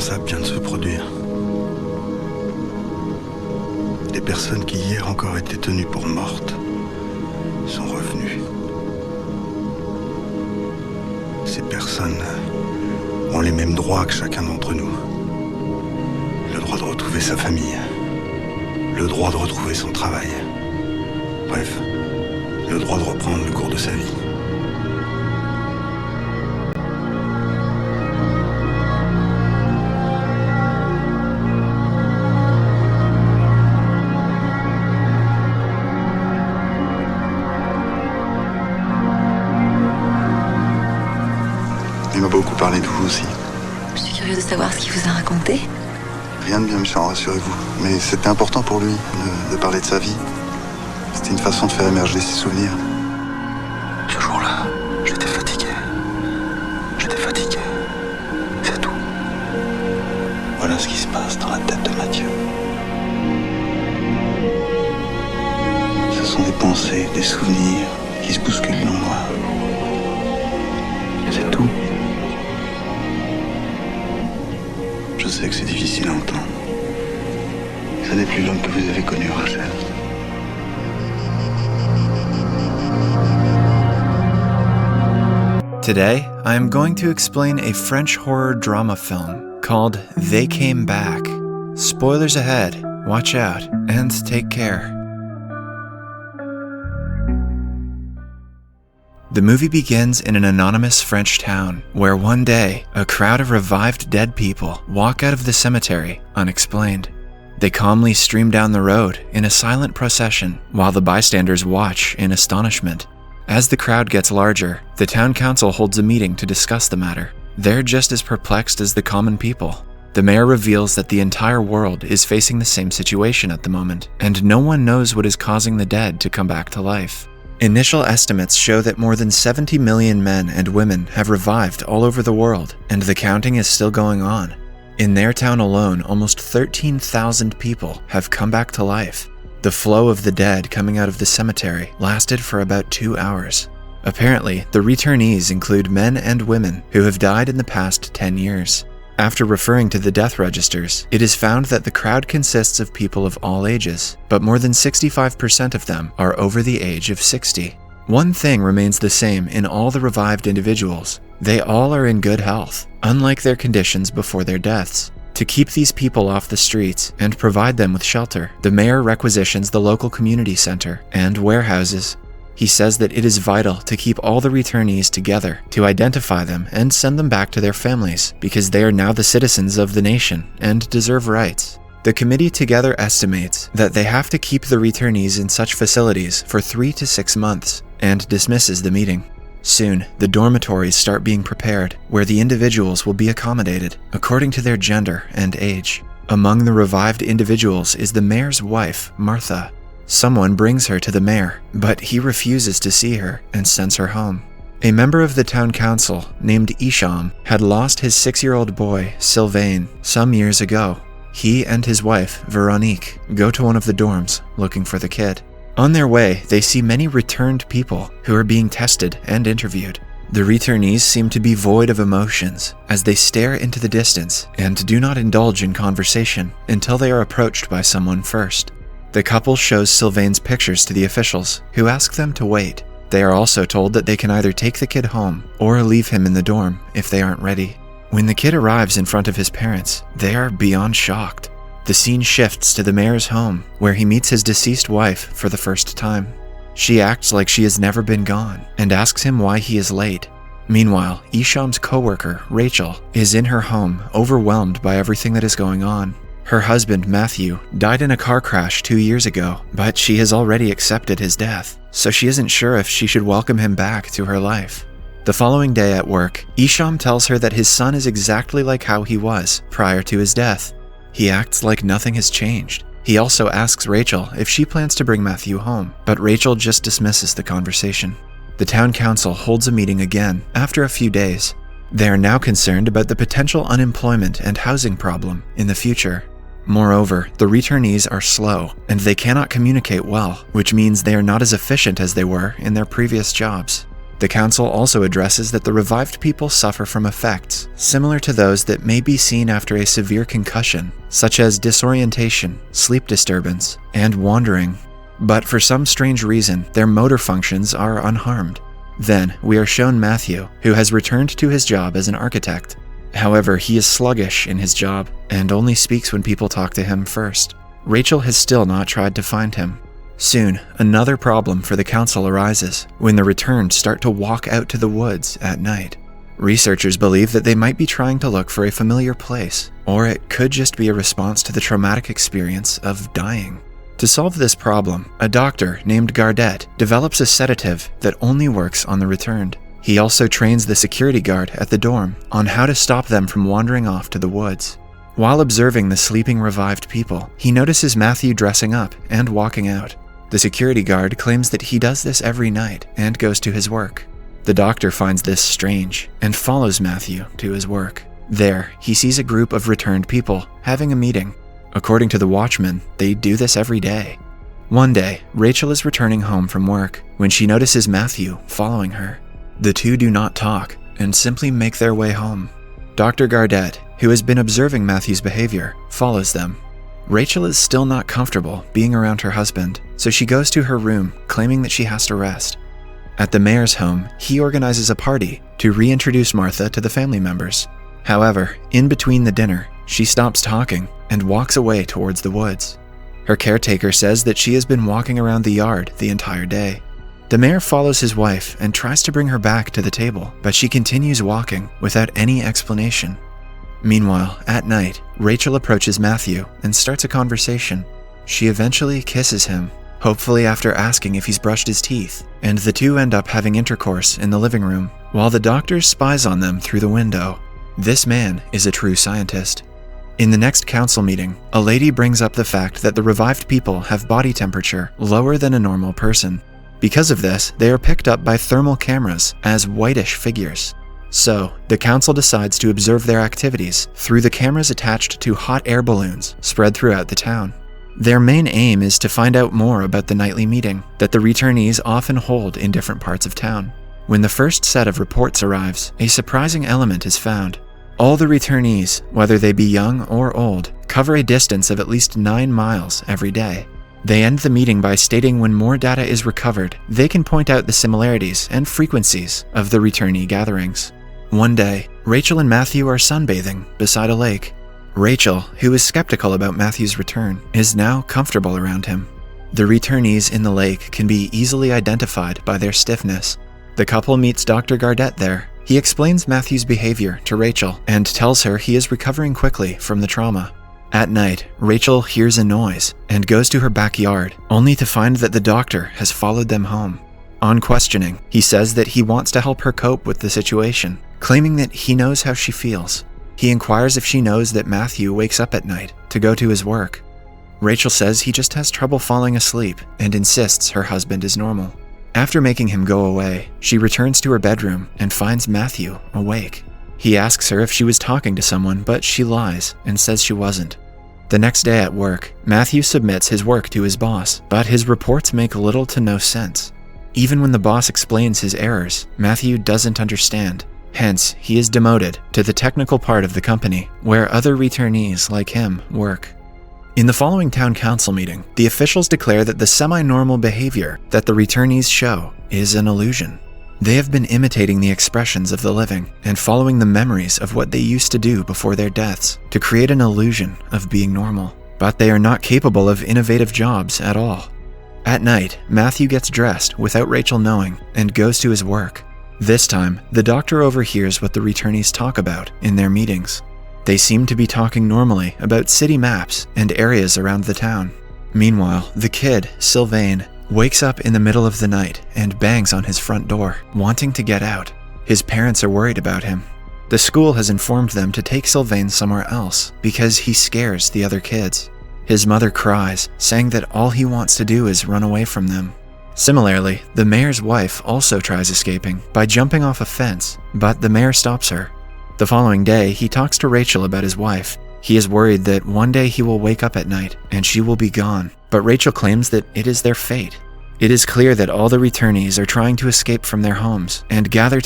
l'impensable vient de se produire. Des personnes qui hier encore étaient tenues pour mortes sont revenues. Ces personnes ont les mêmes droits que chacun d'entre nous. Le droit de retrouver sa famille, le droit de retrouver son travail. Bref, le droit de reprendre le cours de sa vie. Il m'a beaucoup parlé de vous aussi. Je suis curieuse de savoir ce qu'il vous a raconté. Rien de bien méchant, rassurez-vous. Mais c'était important pour lui de parler de sa vie. C'était une façon de faire émerger ses souvenirs. Ce jour-là, j'étais fatigué. C'est tout. Voilà ce qui se passe dans la tête de Mathieu. Ce sont des pensées, des souvenirs qui se bousculent en moi. C'est tout. Je sais que c'est difficile à entendre. Ce n'est plus l'homme que vous avez connu, Rachel. Today, I am going to explain a French horror drama film called They Came Back. Spoilers ahead, watch out, and take care. The movie begins in an anonymous French town, where one day, a crowd of revived dead people walk out of the cemetery unexplained. They calmly stream down the road in a silent procession, while the bystanders watch in astonishment. As the crowd gets larger, the town council holds a meeting to discuss the matter. They're just as perplexed as the common people. The mayor reveals that the entire world is facing the same situation at the moment, and no one knows what is causing the dead to come back to life. Initial estimates show that more than 70 million men and women have revived all over the world, and the counting is still going on. In their town alone, almost 13,000 people have come back to life. The flow of the dead coming out of the cemetery lasted for about 2 hours. Apparently, the returnees include men and women who have died in the past 10 years. After referring to the death registers, it is found that the crowd consists of people of all ages, but more than 65% of them are over the age of 60. One thing remains the same in all the revived individuals. They all are in good health, unlike their conditions before their deaths. To keep these people off the streets and provide them with shelter, the mayor requisitions the local community center and warehouses. He says that it is vital to keep all the returnees together, to identify them and send them back to their families, because they are now the citizens of the nation and deserve rights. The committee together estimates that they have to keep the returnees in such facilities for 3 to 6 months, and dismisses the meeting. Soon, the dormitories start being prepared, where the individuals will be accommodated according to their gender and age. Among the revived individuals is the mayor's wife, Martha. Someone brings her to the mayor, but he refuses to see her and sends her home. A member of the town council, named Isham, had lost his 6-year-old boy, Sylvain, some years ago. He and his wife, Veronique, go to one of the dorms looking for the kid. On their way, they see many returned people who are being tested and interviewed. The returnees seem to be void of emotions as they stare into the distance and do not indulge in conversation until they are approached by someone first. The couple shows Sylvain's pictures to the officials, who ask them to wait. They are also told that they can either take the kid home or leave him in the dorm if they aren't ready. When the kid arrives in front of his parents, they are beyond shocked. The scene shifts to the mayor's home, where he meets his deceased wife for the first time. She acts like she has never been gone and asks him why he is late. Meanwhile, Isham's co-worker, Rachel, is in her home, overwhelmed by everything that is going on. Her husband, Matthew, died in a car crash 2 years ago, but she has already accepted his death, so she isn't sure if she should welcome him back to her life. The following day at work, Isham tells her that his son is exactly like how he was prior to his death. He acts like nothing has changed. He also asks Rachel if she plans to bring Matthew home, but Rachel just dismisses the conversation. The town council holds a meeting again after a few days. They are now concerned about the potential unemployment and housing problem in the future. Moreover, the returnees are slow, and they cannot communicate well, which means they are not as efficient as they were in their previous jobs. The council also addresses that the revived people suffer from effects similar to those that may be seen after a severe concussion, such as disorientation, sleep disturbance, and wandering. But for some strange reason, their motor functions are unharmed. Then, we are shown Matthew, who has returned to his job as an architect. However, he is sluggish in his job and only speaks when people talk to him first. Rachel has still not tried to find him. Soon, another problem for the council arises when the returned start to walk out to the woods at night. Researchers believe that they might be trying to look for a familiar place, or it could just be a response to the traumatic experience of dying. To solve this problem, a doctor named Gardet develops a sedative that only works on the returned. He also trains the security guard at the dorm on how to stop them from wandering off to the woods. While observing the sleeping revived people, he notices Matthew dressing up and walking out. The security guard claims that he does this every night and goes to his work. The doctor finds this strange and follows Matthew to his work. There, he sees a group of returned people having a meeting. According to the watchman, they do this every day. One day, Rachel is returning home from work when she notices Matthew following her. The two do not talk and simply make their way home. Dr. Gardet, who has been observing Matthew's behavior, follows them. Rachel is still not comfortable being around her husband, so she goes to her room, claiming that she has to rest. At the mayor's home, he organizes a party to reintroduce Martha to the family members. However, in between the dinner, she stops talking and walks away towards the woods. Her caretaker says that she has been walking around the yard the entire day. The mayor follows his wife and tries to bring her back to the table, but she continues walking without any explanation. Meanwhile, at night, Rachel approaches Matthew and starts a conversation. She eventually kisses him, hopefully after asking if he's brushed his teeth, and the two end up having intercourse in the living room, while the doctor spies on them through the window. This man is a true scientist. In the next council meeting, a lady brings up the fact that the revived people have body temperature lower than a normal person. Because of this, they are picked up by thermal cameras as whitish figures. So, the council decides to observe their activities through the cameras attached to hot air balloons spread throughout the town. Their main aim is to find out more about the nightly meeting that the returnees often hold in different parts of town. When the first set of reports arrives, a surprising element is found. All the returnees, whether they be young or old, cover a distance of at least 9 miles every day. They end the meeting by stating when more data is recovered, they can point out the similarities and frequencies of the returnee gatherings. One day, Rachel and Matthew are sunbathing beside a lake. Rachel, who is skeptical about Matthew's return, is now comfortable around him. The returnees in the lake can be easily identified by their stiffness. The couple meets Dr. Gardet there. He explains Matthew's behavior to Rachel and tells her he is recovering quickly from the trauma. At night, Rachel hears a noise and goes to her backyard, only to find that the doctor has followed them home. On questioning, he says that he wants to help her cope with the situation, claiming that he knows how she feels. He inquires if she knows that Matthew wakes up at night to go to his work. Rachel says he just has trouble falling asleep and insists her husband is normal. After making him go away, she returns to her bedroom and finds Matthew awake. He asks her if she was talking to someone, but she lies and says she wasn't. The next day at work, Matthew submits his work to his boss, but his reports make little to no sense. Even when the boss explains his errors, Matthew doesn't understand. Hence, he is demoted to the technical part of the company, where other returnees like him work. In the following town council meeting, the officials declare that the semi-normal behavior that the returnees show is an illusion. They have been imitating the expressions of the living and following the memories of what they used to do before their deaths to create an illusion of being normal. But they are not capable of innovative jobs at all. At night, Matthew gets dressed without Rachel knowing and goes to his work. This time, the doctor overhears what the returnees talk about in their meetings. They seem to be talking normally about city maps and areas around the town. Meanwhile, the kid, Sylvain, wakes up in the middle of the night and bangs on his front door, wanting to get out. His parents are worried about him. The school has informed them to take Sylvain somewhere else because he scares the other kids. His mother cries, saying that all he wants to do is run away from them. Similarly, the mayor's wife also tries escaping by jumping off a fence, but the mayor stops her. The following day, he talks to Rachel about his wife. He is worried that one day he will wake up at night and she will be gone, but Rachel claims that it is their fate. It is clear that all the returnees are trying to escape from their homes and gather